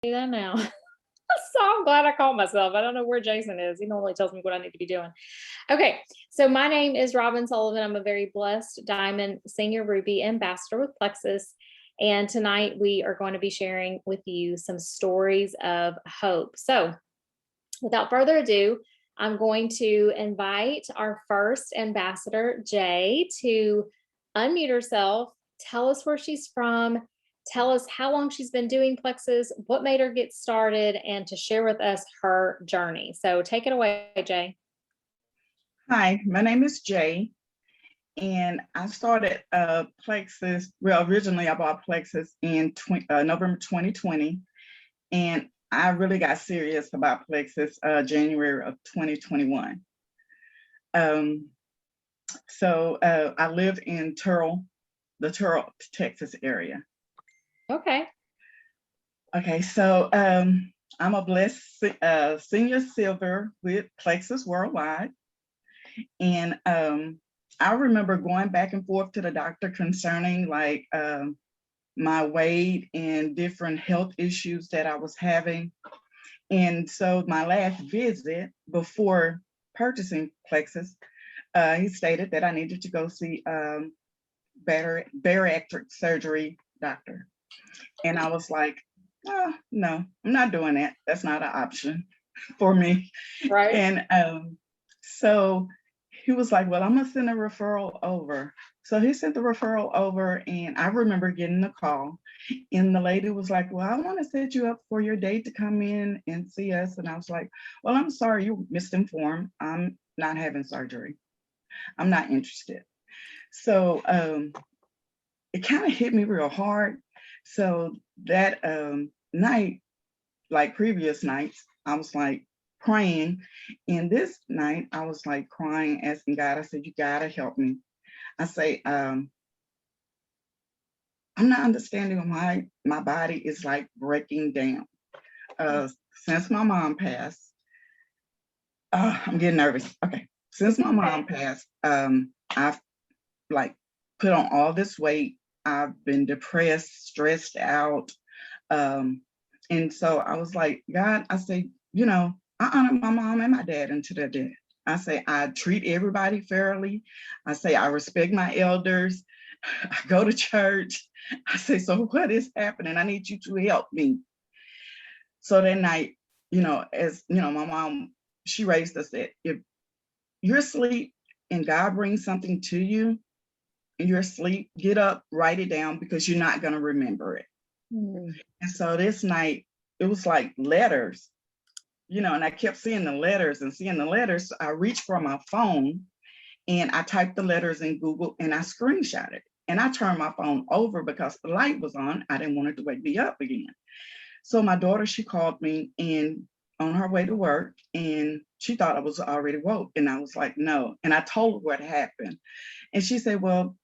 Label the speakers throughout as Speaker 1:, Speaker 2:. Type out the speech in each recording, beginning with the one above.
Speaker 1: Do that now. So I'm glad I called myself. I don't know where Jason is. He normally tells me what I need to be doing. Okay, so my name is Robin Sullivan. I'm a very blessed Diamond Senior Ruby Ambassador with Plexus. And tonight we are going to be sharing with you some stories of hope. So without further ado, I'm going to invite our first ambassador, Jay, to unmute herself, tell us where she's from, tell us how long she's been doing Plexus, what made her get started, and to share with us her journey. So take it away, Jay.
Speaker 2: Hi, my name is Jay, and I started Plexus. Well, originally I bought Plexus in November 2020, and I really got serious about Plexus January of 2021. So I live in the Turl, Texas area.
Speaker 1: Okay.
Speaker 2: Okay, so I'm a blessed senior silver with Plexus Worldwide. And I remember going back and forth to the doctor concerning like my weight and different health issues that I was having. And so my last visit before purchasing Plexus, he stated that I needed to go see bariatric surgery doctor. And I was like, oh, no, I'm not doing that. That's not an option for me.
Speaker 1: Right.
Speaker 2: And so he was like, well, I'm gonna send a referral over. So he sent the referral over, and I remember getting the call, and the lady was like, well, I want to set you up for your date to come in and see us. And I was like, well, I'm sorry, you misinformed. I'm not having surgery. I'm not interested. So it kind of hit me real hard. So that night, like previous nights, I was like praying. And this night, I was like crying, asking God, I said, you gotta help me. I say, I'm not understanding why my body is like breaking down. Since my mom passed, I'm getting nervous. Okay. Since my mom passed, I've like put on all this weight. I've been depressed, stressed out. And so I was like, God, I say, I honor my mom and my dad until their death. I say, I treat everybody fairly. I say, I respect my elders. I go to church. I say, so what is happening? I need you to help me. So that night, as my mom, she raised us that if you're asleep and God brings something to you and you're asleep, get up, write it down because you're not going to remember it. And so this night, it was like letters, and I kept seeing the letters and seeing the letters. So I reached for my phone and I typed the letters in Google and I screenshot it. And I turned my phone over because the light was on. I didn't want it to wake me up again. So my daughter, she called me and on her way to work and she thought I was already woke. And I was like, no. And I told her what happened. And she said, well,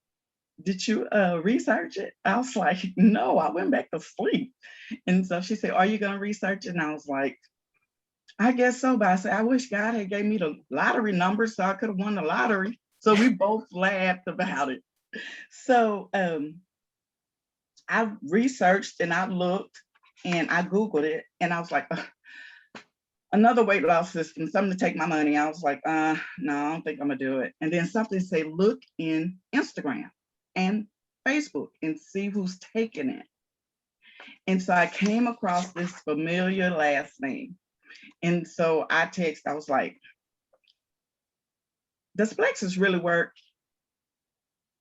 Speaker 2: did you research it? I was like, no, I went back to sleep. And so she said, are you going to research it? And I was like, I guess so. But I said, I wish God had gave me the lottery number so I could have won the lottery. So we both laughed about it. So I researched and I looked and I Googled it and I was like, another weight loss system, something to take my money. I was like, no, I don't think I'm gonna do it. And then something say, look in Instagram and Facebook and see who's taking it. And so I came across this familiar last name. And so I was like, does Plexus really work?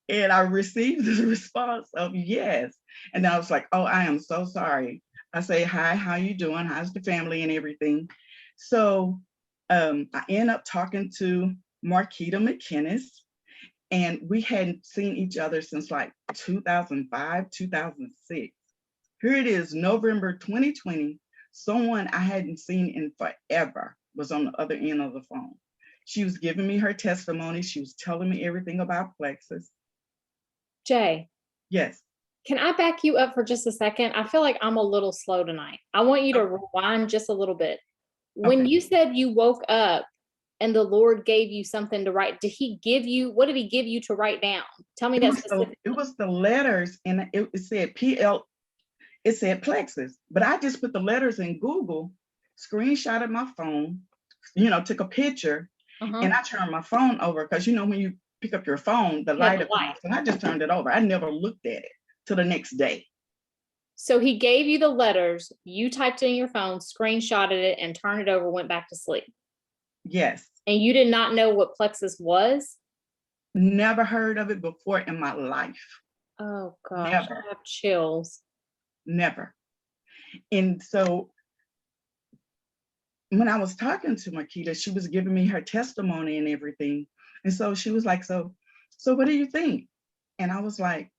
Speaker 2: And I received the response of yes. And I was like, oh, I am so sorry. I say, hi, how you doing? How's the family and everything? So I end up talking to Marquita McKinnis, and we hadn't seen each other since like 2005, 2006. Here it is, November 2020. Someone I hadn't seen in forever was on the other end of the phone. She was giving me her testimony. She was telling me everything about Plexus.
Speaker 1: Jay.
Speaker 2: Yes.
Speaker 1: Can I back you up for just a second? I feel like I'm a little slow tonight. I want you to rewind just a little bit. When you said you woke up and the Lord gave you something to write, what did he give you to write down? Tell me that specifically.
Speaker 2: It was the letters and it said it said plexus, but I just put the letters in Google, screenshotted my phone, took a picture, and I turned my phone over because when you pick up your phone, the light comes, and I just turned it over. I never looked at it till the next day.
Speaker 1: So he gave you the letters, you typed it in your phone, screenshotted it, and turned it over, went back to sleep.
Speaker 2: Yes.
Speaker 1: And you did not know what plexus was?
Speaker 2: Never heard of it before in my life.
Speaker 1: Oh gosh,
Speaker 2: Never.
Speaker 1: I have chills.
Speaker 2: Never. And so when I was talking to Marquita, she was giving me her testimony and everything. And so she was like, so what do you think? And I was like,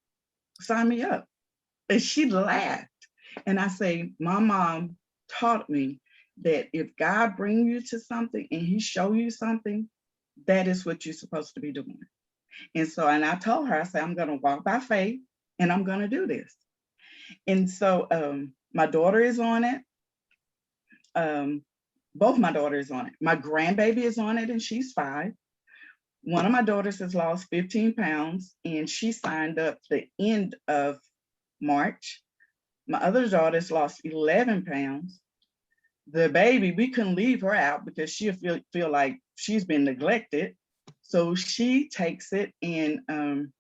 Speaker 2: sign me up. And she laughed. And I say, my mom taught me that if God bring you to something and he show you something, that is what you're supposed to be doing. And so, and I told her, I said, I'm going to walk by faith and I'm going to do this. And so my daughter is on it. Both my daughters on it. My grandbaby is on it and she's 5. One of my daughters has lost 15 pounds and she signed up the end of March. My other daughter's lost 11 pounds. The baby, we couldn't leave her out because she'll feel like she's been neglected. So she takes it and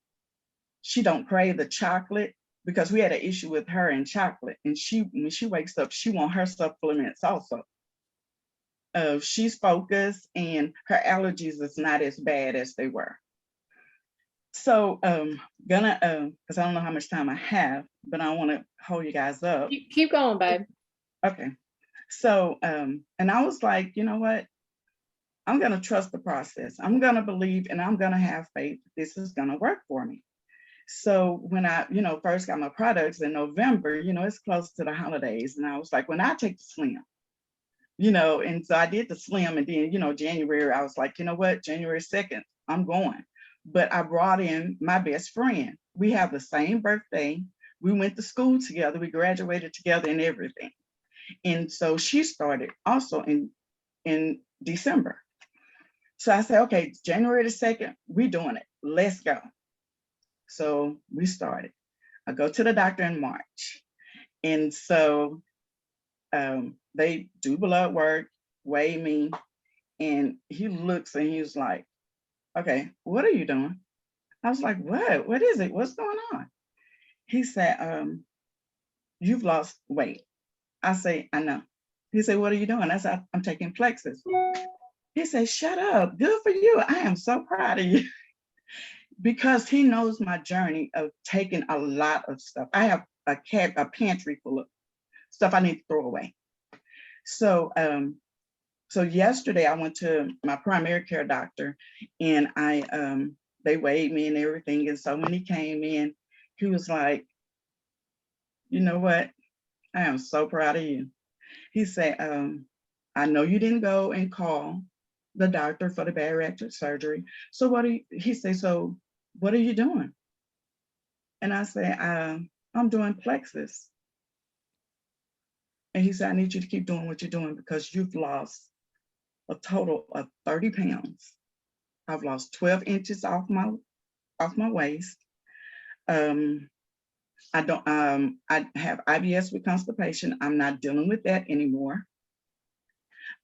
Speaker 2: she don't crave the chocolate because we had an issue with her and chocolate. And when she wakes up, she wants her supplements also. She's focused and her allergies is not as bad as they were. So because I don't know how much time I have, but I want to hold you guys up.
Speaker 1: Keep going, babe.
Speaker 2: Okay. So, and I was like, you know what? I'm going to trust the process. I'm going to believe and I'm going to have faith. This is going to work for me. So when I, first got my products in November, it's close to the holidays. And I was like, when I take the Slim, and so I did the Slim and then, January, I was like, you know what? January 2nd, I'm going. But I brought in my best friend. We have the same birthday. We went to school together. We graduated together and everything. And so she started also in December. So I said, okay, January the 2nd, we're doing it. Let's go. So we started. I go to the doctor in March. And so they do blood work, weigh me, and he looks and he's like, okay, what are you doing? I was like, what? What is it? What's going on? He said, you've lost weight. I say, I know. He said, what are you doing? I said, I'm taking Plexus. He said, shut up. Good for you. I am so proud of you. Because he knows my journey of taking a lot of stuff. I have a pantry full of stuff I need to throw away. So, so yesterday I went to my primary care doctor and they weighed me and everything. And so when he came in, he was like, you know what? I am so proud of you. He said, I know you didn't go and call the doctor for the bariatric surgery. So he said, so what are you doing? And I said, I'm doing Plexus. And he said, I need you to keep doing what you're doing because you've lost a total of 30 pounds. I've lost 12 inches off my waist. I have IBS with constipation. I'm not dealing with that anymore.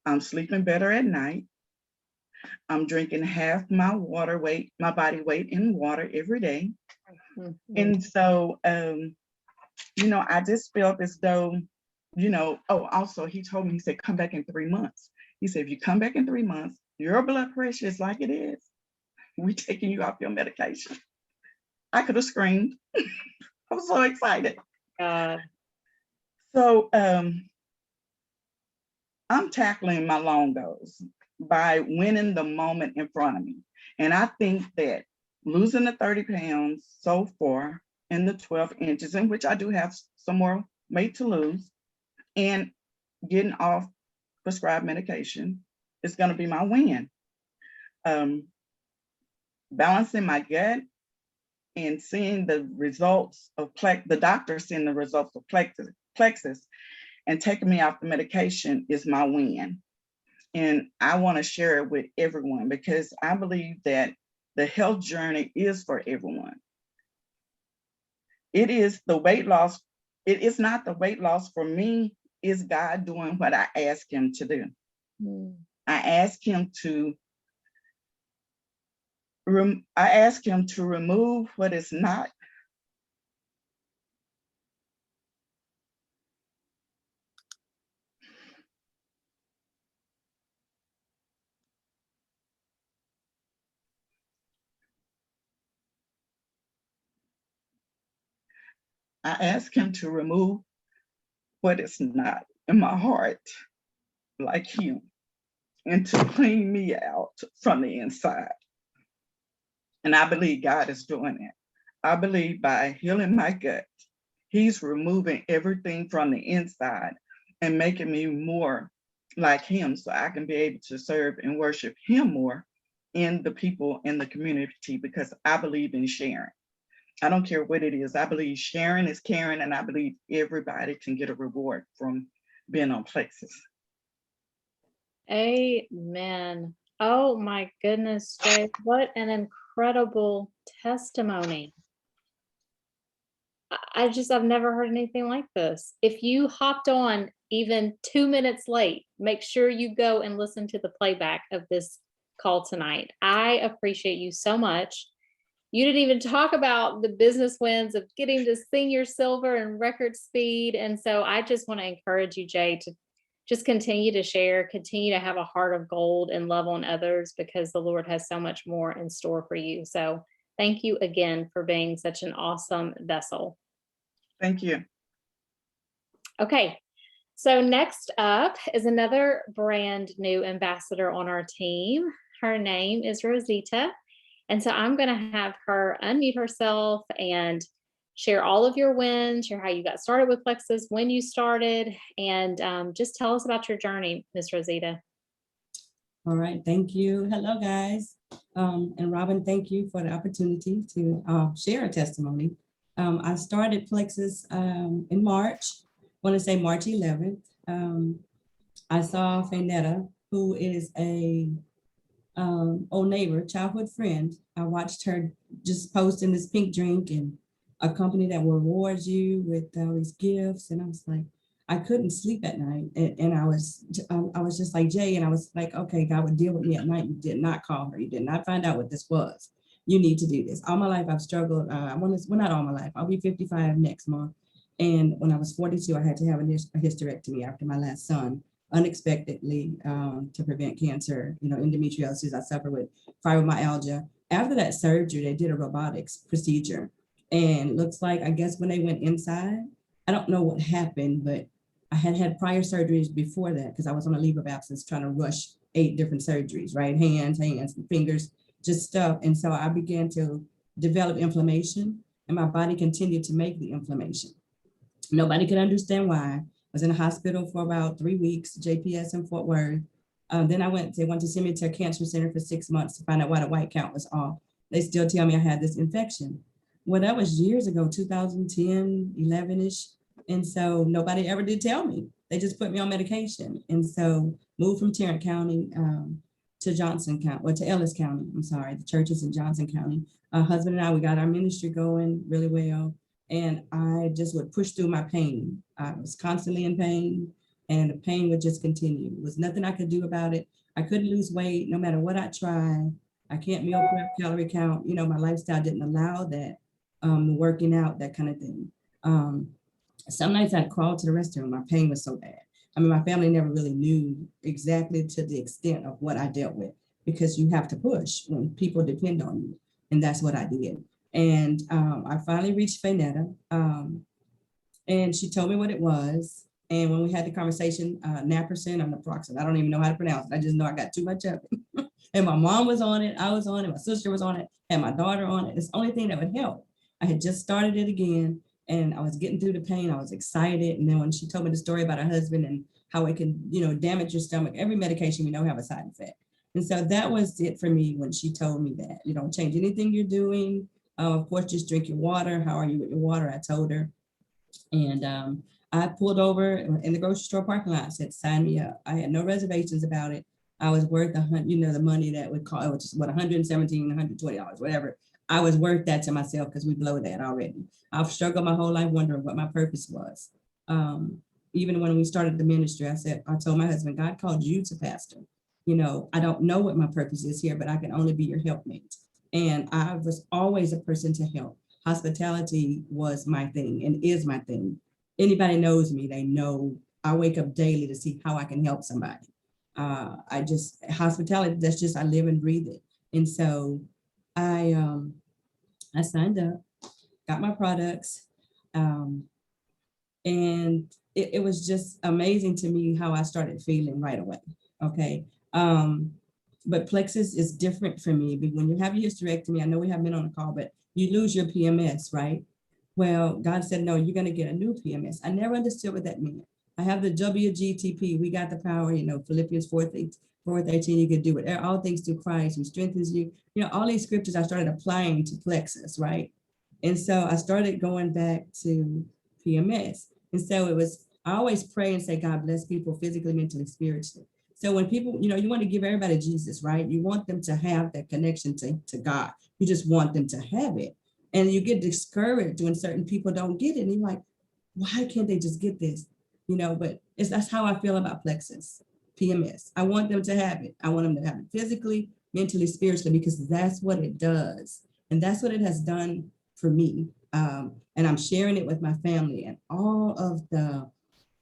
Speaker 2: I'm sleeping better at night. I'm drinking half my body weight in water every day. Mm-hmm. And so, I just felt as though, also he told me, he said, come back in 3 months. He said, if you come back in 3 months, your blood pressure is like it is. We're taking you off your medication. I could have screamed. I was so excited. So I'm tackling my long goals by winning the moment in front of me. And I think that losing the 30 pounds so far in the 12 inches, in which I do have some more weight to lose, and getting off prescribed medication is going to be my win. Balancing my gut and seeing the results of the doctor seeing the results of Plexus and taking me off the medication is my win. And I want to share it with everyone because I believe that the health journey is for everyone. It is the weight loss it is not the weight loss for me, it's God doing what I ask him to do. I ask him to remove what is not. I ask him to remove what is not in my heart like him, and to clean me out from the inside. And I believe God is doing it. I believe by healing my gut, he's removing everything from the inside and making me more like him, so I can be able to serve and worship him more in the people in the community, because I believe in sharing. I don't care what it is. I believe sharing is caring, and I believe everybody can get a reward from being on Plexus.
Speaker 1: Amen. Oh my goodness, Jay, what an incredible testimony. I've never heard anything like this. If you hopped on even 2 minutes late, make sure you go and listen to the playback of this call tonight. I appreciate you so much. You didn't even talk about the business wins of getting to senior silver and record speed. And so I just want to encourage you, Jay, to just continue to share, continue to have a heart of gold and love on others, because the Lord has so much more in store for you. So thank you again for being such an awesome vessel.
Speaker 2: Thank you.
Speaker 1: Okay, so next up is another brand new ambassador on our team. Her name is Rosita. And so I'm going to have her unmute herself and share all of your wins, share how you got started with Plexus, when you started, and just tell us about your journey, Ms. Rosita.
Speaker 3: All right, thank you. Hello, guys. And Robin, thank you for the opportunity to share a testimony. I started Plexus in March, I want to say March 11th. I saw Fainetta, who is a old neighbor, childhood friend. I watched her just posting this pink drink and a company that will reward you with all these gifts. And I was like, I couldn't sleep at night. And I was just like Jay, and I was like, okay, God would deal with me at night. You did not call her. You did not find out what this was. You need to do this. All my life I've struggled. Well, not all my life. I'll be 55 next month. And when I was 42, I had to have a hysterectomy after my last son, unexpectedly, to prevent cancer, endometriosis. I suffer with fibromyalgia. After that surgery, they did a robotics procedure. And looks like, I guess when they went inside, I don't know what happened, but I had prior surgeries before that, because I was on a leave of absence trying to rush 8 different surgeries, right? Hands, fingers, just stuff. And so I began to develop inflammation, and my body continued to make the inflammation. Nobody could understand why. I was in the hospital for about 3 weeks, JPS in Fort Worth. Then they went to send me to a cancer center for 6 months to find out why the white count was off. They still tell me I had this infection. Well, that was years ago, 2010, 11-ish. And so nobody ever did tell me. They just put me on medication. And so moved from Tarrant County to Johnson County, or to Ellis County. I'm sorry, the church is in Johnson County. Husband and I, we got our ministry going really well. And I just would push through my pain. I was constantly in pain, and the pain would just continue. There was nothing I could do about it. I couldn't lose weight no matter what I tried. I can't meal prep, calorie count. My lifestyle didn't allow that, working out, that kind of thing. Some nights I'd crawl to the restroom. My pain was so bad. I mean, my family never really knew exactly to the extent of what I dealt with, because you have to push when people depend on you. And that's what I did. And I finally reached Fainetta, and she told me what it was. And when we had the conversation, naproxen or naproxen, I don't even know how to pronounce it. I just know I got too much of it. And my mom was on it, I was on it, my sister was on it, and my daughter on it. It's the only thing that would help. I had just started it again, and I was getting through the pain. I was excited. And then when she told me the story about her husband and how it can, damage your stomach, every medication we know have a side effect. And so that was it for me when she told me that. You don't change anything you're doing. Of course, just drink your water. How are you with your water? I told her. And I pulled over in the grocery store parking lot, said, sign me up. I had no reservations about it. I was worth the money that would cost, it was just $117, $120, whatever. I was worth that to myself because we blow that already. I've struggled my whole life wondering what my purpose was. Even when we started the ministry, I told my husband, God called you to pastor. You know, I don't know what my purpose is here, but I can only be your helpmate. And I was always a person to help. Hospitality was my thing and is my thing. Anybody knows me, they know I wake up daily to see how I can help somebody. Hospitality, that's just, I live and breathe it. And so I signed up, got my products, and it was just amazing to me how I started feeling right away. Okay. But Plexus is different for me. When you have your hysterectomy, I know we haven't been on a call, but you lose your PMS, right? Well, God said, no, you're going to get a new PMS. I never understood what that meant. I have the WGTP. We got the power, you know, Philippians 4:13, you can do it. All things through Christ who strengthens you. You know, all these scriptures I started applying to Plexus, right? And so I started going back to PMS. And so I always pray and say, God bless people physically, mentally, spiritually. So when people, you know, you want to give everybody Jesus, right? You want them to have that connection to God. You just want them to have it. And you get discouraged when certain people don't get it. And you're like, why can't they just get this? You know, but that's how I feel about Plexus, PMS. I want them to have it. I want them to have it physically, mentally, spiritually, because that's what it does. And that's what it has done for me. And I'm sharing it with my family, and all of the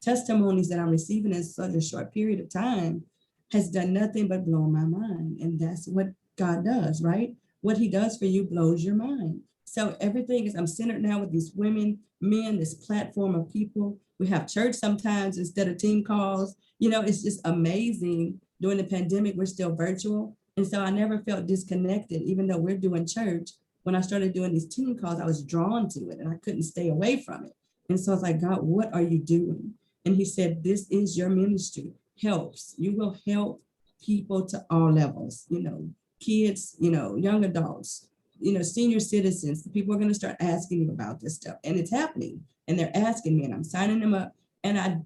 Speaker 3: testimonies that I'm receiving in such a short period of time has done nothing but blow my mind. And that's what God does, right? What he does for you blows your mind. So everything is, I'm centered now with these women, men, this platform of people. We have church sometimes instead of team calls. You know, it's just amazing. During the pandemic, we're still virtual. And so I never felt disconnected, even though we're doing church. When I started doing these team calls, I was drawn to it and I couldn't stay away from it. And so I was like, God, what are you doing? And he said, this is your ministry. Helps. You will help people to all levels, you know, kids, you know, young adults, you know, senior citizens. People are going to start asking you about this stuff. And it's happening. And they're asking me, and I'm signing them up. And I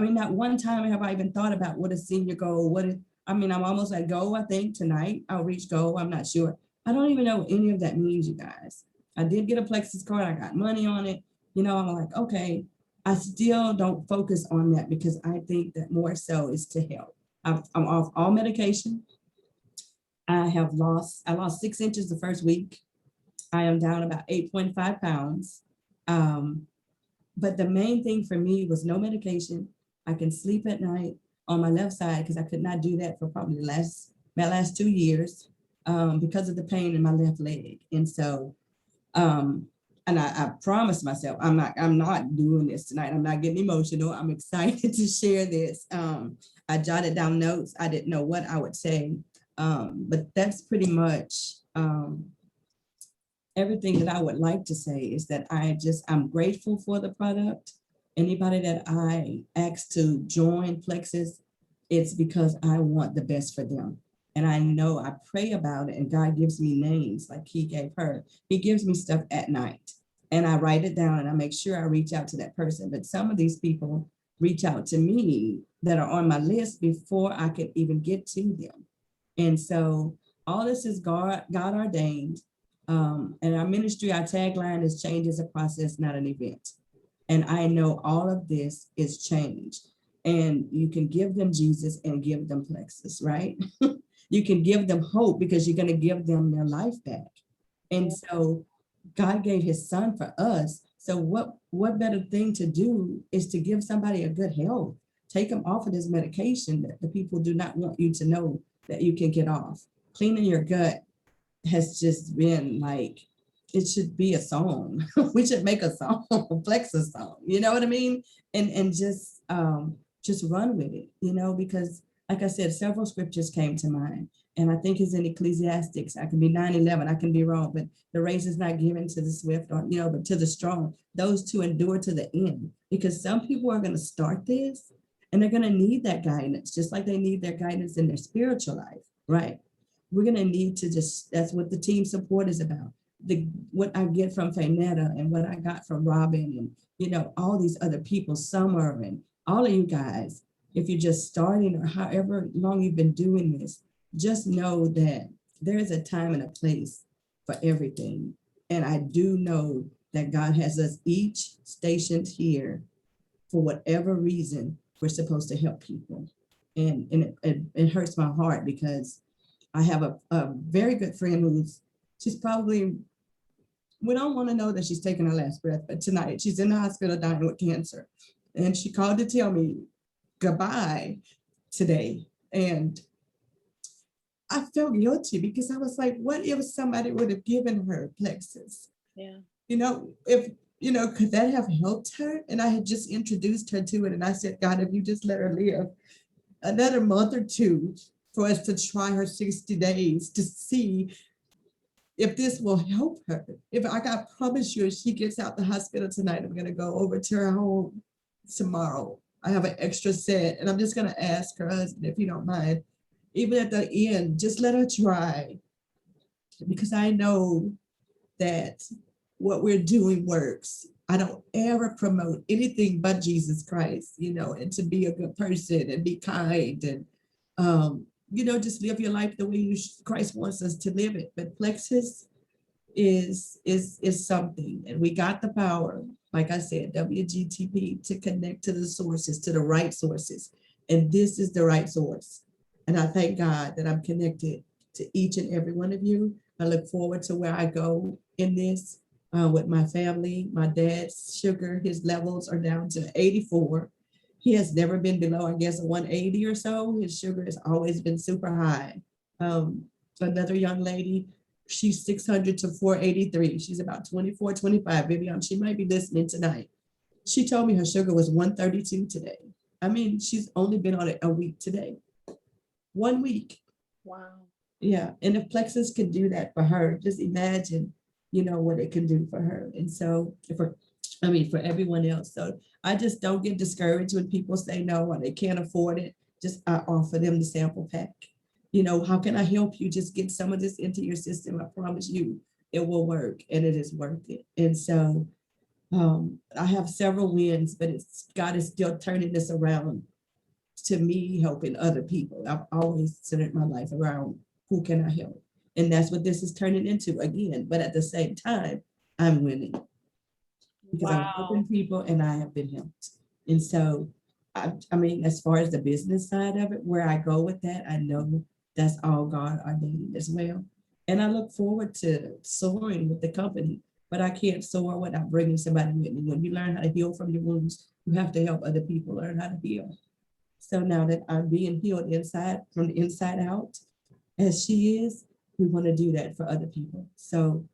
Speaker 3: mean, not one time have I even thought about what a senior goal, I'm almost at goal, I think, tonight. I'll reach goal. I'm not sure. I don't even know what any of that means, you guys. I did get a Plexus card. I got money on it. You know, I'm like, okay, I still don't focus on that because I think that more so is to help. I'm off all medication. I lost 6 inches the first week. I am down about 8.5 pounds. But the main thing for me was no medication. I can sleep at night on my left side because I could not do that for probably my last 2 years because of the pain in my left leg. And so, and I promised myself, I'm not doing this tonight. I'm not getting emotional. I'm excited to share this. I jotted down notes. I didn't know what I would say, but that's pretty much everything that I would like to say is that I'm grateful for the product. Anybody that I ask to join Plexus, it's because I want the best for them. And I know I pray about it and God gives me names like he gave her. He gives me stuff at night and I write it down and I make sure I reach out to that person. But some of these people reach out to me that are on my list before I could even get to them. And so all this is God ordained. And our ministry, our tagline is change is a process, not an event. And I know all of this is change. And you can give them Jesus and give them Plexus, right? You can give them hope because you're going to give them their life back. And so God gave his son for us. So what better thing to do is to give somebody a good health, take them off of this medication that the people do not want you to know that you can get off. Cleaning your gut has just been like, it should be a song. We should make a song, a Plexus song, you know what I mean? And just run with it, you know, because like I said, several scriptures came to mind. And I think it's in Ecclesiastics. I can be 9:11, I can be wrong, but the race is not given to the swift or, you know, but to the strong, those to endure to the end. Because some people are going to start this and they're going to need that guidance, just like they need their guidance in their spiritual life, right? We're going to need to that's what the team support is about. What I get from Faynetta and what I got from Robin and, you know, all these other people, Summer and all of you guys, if you're just starting or however long you've been doing this, just know that there is a time and a place for everything. And I do know that God has us each stationed here for whatever reason we're supposed to help people. And it hurts my heart because I have a very good friend she's probably, we don't want to know that she's taking her last breath, but tonight she's in the hospital dying with cancer. And she called to tell me goodbye today. And I felt guilty because I was like, what if somebody would have given her Plexus?
Speaker 1: Yeah.
Speaker 3: Could that have helped her? And I had just introduced her to it. And I said, God, if you just let her live another month or two for us to try her 60 days to see if this will help her. I promise you, if she gets out the hospital tonight, I'm going to go over to her home tomorrow. I have an extra set and I'm just going to ask her husband, if you don't mind, even at the end, just let her try. Because I know that what we're doing works. I don't ever promote anything but Jesus Christ, and to be a good person and be kind and, just live your life the way Christ wants us to live it. But Plexus is something, and we got the power, like I said, WGTP, to connect to the sources, to the right sources. And this is the right source. And I thank God that I'm connected to each and every one of you. I look forward to where I go in this with my family. My dad's sugar, his levels are down to 84. He has never been below, I guess, a 180 or so. His sugar has always been super high. Another young lady, she's 600 to 483. She's about 24, 25. Vivian, she might be listening tonight. She told me her sugar was 132 today. I mean, she's only been on it a week today. 1 week.
Speaker 1: Wow.
Speaker 3: Yeah. And if Plexus can do that for her, just imagine, what it can do for her. And so for everyone else. So I just don't get discouraged when people say no or they can't afford it. Just I offer them the sample pack. How can I help you? Just get some of this into your system. I promise you it will work and it is worth it. And so I have several wins, but God is still turning this around to me helping other people. I've always centered my life around who can I help? And that's what this is turning into again. But at the same time, I'm winning because I'm helping people and I have been helped. And so, as far as the business side of it, where I go with that, I know that's all God ordained as well. And I look forward to soaring with the company, but I can't soar without bringing somebody with me. When you learn how to heal from your wounds, you have to help other people learn how to heal. So now that I'm being healed inside, from the inside out, as she is, we want to do that for other people. So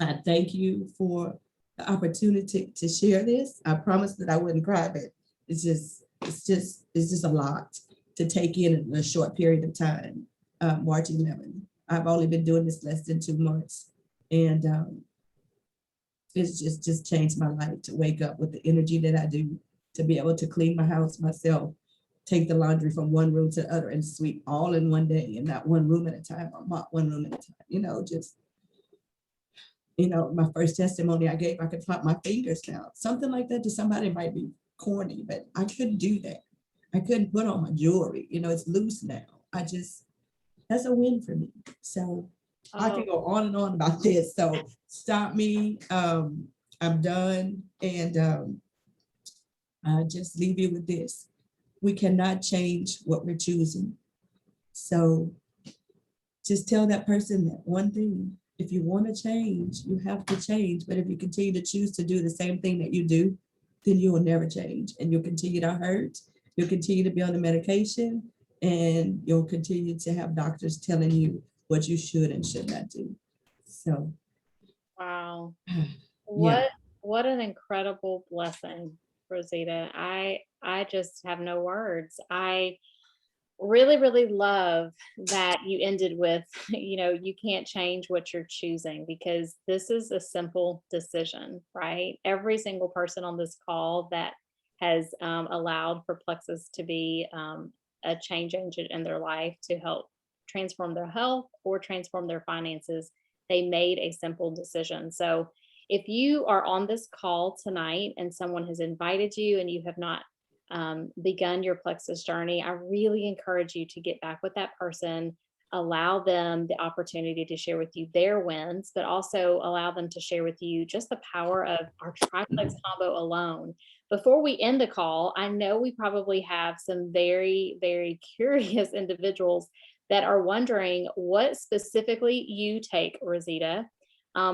Speaker 3: I thank you for the opportunity to share this. I promised that I wouldn't cry, but it's just a lot to take in a short period of time. March 11. I've only been doing this less than 2 months, and it's just changed my life to wake up with the energy that I do, to be able to clean my house myself, take the laundry from one room to the other and sweep all in one day and not one room at a time or mop one room at a time, my first testimony I gave, I could flop my fingers down. Something like that to somebody might be corny, but I couldn't do that. I couldn't put on my jewelry, it's loose now. That's a win for me. So I can go on and on about this. So stop me. I'm done. And I just leave you with this. We cannot change what we're choosing. So just tell that person that one thing. If you want to change, you have to change. But if you continue to choose to do the same thing that you do, then you will never change. And you'll continue to hurt. You'll continue to be on the medication. And you'll continue to have doctors telling you what you should and should not do. So.
Speaker 1: Wow.
Speaker 3: Yeah.
Speaker 1: What an incredible blessing, Rosita. I just have no words. I really, really love that you ended with, you can't change what you're choosing, because this is a simple decision, right? Every single person on this call that has allowed for Plexus to be a change agent in their life to help transform their health or transform their finances, they made a simple decision. So if you are on this call tonight and someone has invited you and you have not begun your Plexus journey, I really encourage you to get back with that person. allow them the opportunity to share with you their wins, but also allow them to share with you just the power of our triplex combo alone. Before we end the call, I know we probably have some very, very curious individuals that are wondering what specifically you take, Rosita,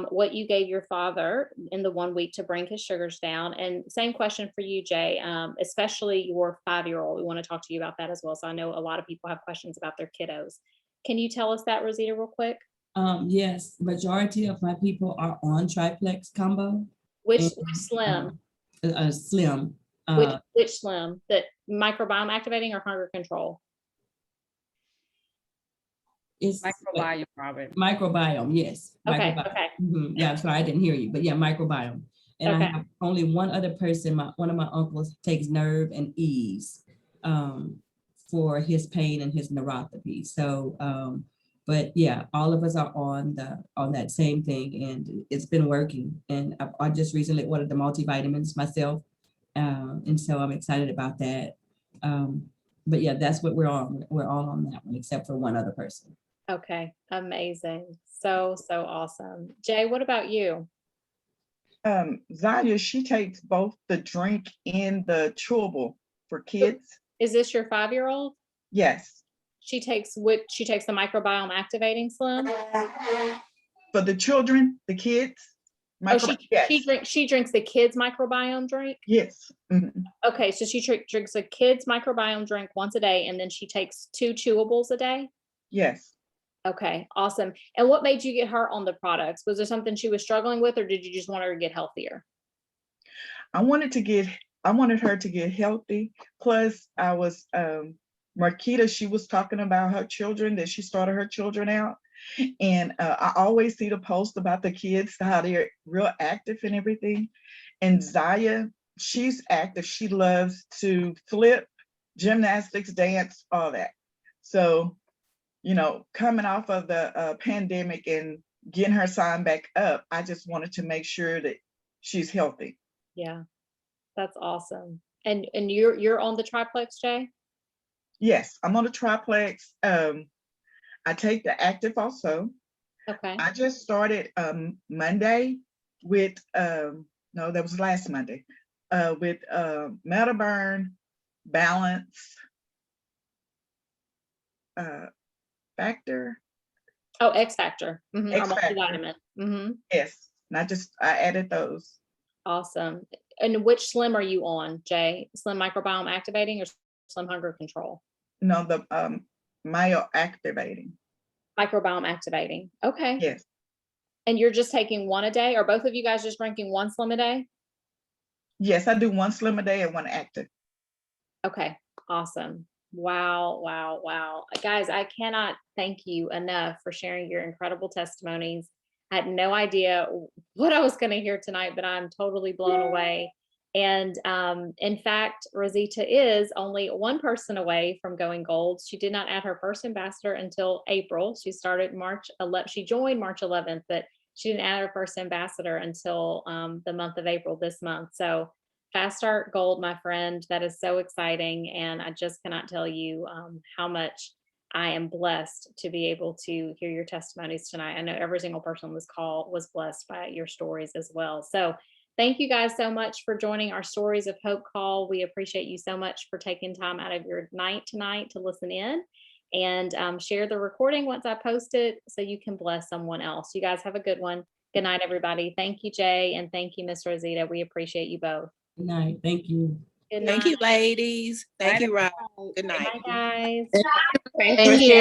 Speaker 1: what you gave your father in the 1 week to bring his sugars down. And same question for you, Jay, especially your 5-year-old. We want to talk to you about that as well. So I know a lot of people have questions about their kiddos. Can you tell us that, Rosita, real quick?
Speaker 3: Yes, majority of my people are on triplex combo.
Speaker 1: Which
Speaker 3: and,
Speaker 1: slim?
Speaker 3: Slim.
Speaker 1: Which slim? That microbiome activating or hunger control?
Speaker 3: It's
Speaker 4: Microbiome, Robin.
Speaker 3: microbiome, yes.
Speaker 1: Okay,
Speaker 3: Microbiome.
Speaker 1: okay.
Speaker 3: Yeah, I'm sorry, I didn't hear you, but yeah, microbiome. And
Speaker 1: Okay.
Speaker 3: I have only one other person, one of my uncles takes Nerve and Ease for his pain and his neuropathy. So, but yeah, all of us are on that same thing, and it's been working. And I just recently ordered the multivitamins myself, and so I'm excited about that. But yeah, that's what we're on. We're all on that one, except for one other person.
Speaker 1: Okay, amazing. So awesome. Jay, what about you?
Speaker 2: Zaya, she takes both the drink and the chewable for kids.
Speaker 1: Is this your 5-year-old?
Speaker 2: Yes,
Speaker 1: She takes the microbiome activating slim?
Speaker 2: for the children, the kids.
Speaker 1: Oh,
Speaker 2: Yes,
Speaker 1: she drinks the kids microbiome drink?
Speaker 2: yes. Mhm.
Speaker 1: Okay, so she drinks a kids microbiome drink once a day, and then she takes 2 chewables a day?
Speaker 2: Yes.
Speaker 1: Okay, awesome. And what made you get her on the products? Was there something she was struggling with, or did you just want her to get healthier?
Speaker 2: I wanted her to get healthy. Plus, I was Marquita, she was talking about her children, that she started her children out. And I always see the post about the kids, how they're real active and everything. And Zaya, she's active. She loves to flip, gymnastics, dance, all that. So, coming off of the pandemic and getting her signed back up, I just wanted to make sure that she's healthy.
Speaker 1: Yeah, that's awesome. And you're on the triplex, Jay?
Speaker 2: Yes, I'm on the triplex. I take the active also.
Speaker 1: Okay.
Speaker 2: I just started Monday with no, that was last Monday, with Metaburn, Balance, Factor.
Speaker 1: Oh, X Factor. Mhm, our
Speaker 2: X Factor.
Speaker 1: multivitamin. Mhm.
Speaker 2: Yes, I added those.
Speaker 1: Awesome. And which slim are you on, Jay? Slim microbiome activating or slim hunger control?
Speaker 2: No, the myo activating.
Speaker 1: Microbiome activating. Okay.
Speaker 2: Yes.
Speaker 1: And you're just taking one a day, or both of you guys just drinking one slim a day?
Speaker 2: Yes, I do one slim a day and one active.
Speaker 1: Okay, awesome. Wow, wow, wow. Guys, I cannot thank you enough for sharing your incredible testimonies. I had no idea what I was going to hear tonight, but I'm totally blown away. And in fact, Rosita is only one person away from going gold. She did not add her first ambassador until April. She started March 11th. She joined March 11th, but she didn't add her first ambassador until the month of April this month. So Fast Start Gold, my friend, that is so exciting. And I just cannot tell you how much I am blessed to be able to hear your testimonies tonight. I know every single person on this call was blessed by your stories as well. So thank you guys so much for joining our Stories of Hope call. We appreciate you so much for taking time out of your night tonight to listen in, and share the recording once I post it so you can bless someone else. You guys have a good one. Good night, everybody. Thank you, Jay, and thank you, Miss Rosita. We appreciate you both.
Speaker 3: Good night. Thank you.
Speaker 1: Good
Speaker 4: Thank
Speaker 1: night.
Speaker 4: you, ladies. Thank you, Rob. Good
Speaker 1: Good
Speaker 4: night.
Speaker 1: night, guys.
Speaker 4: Thank you.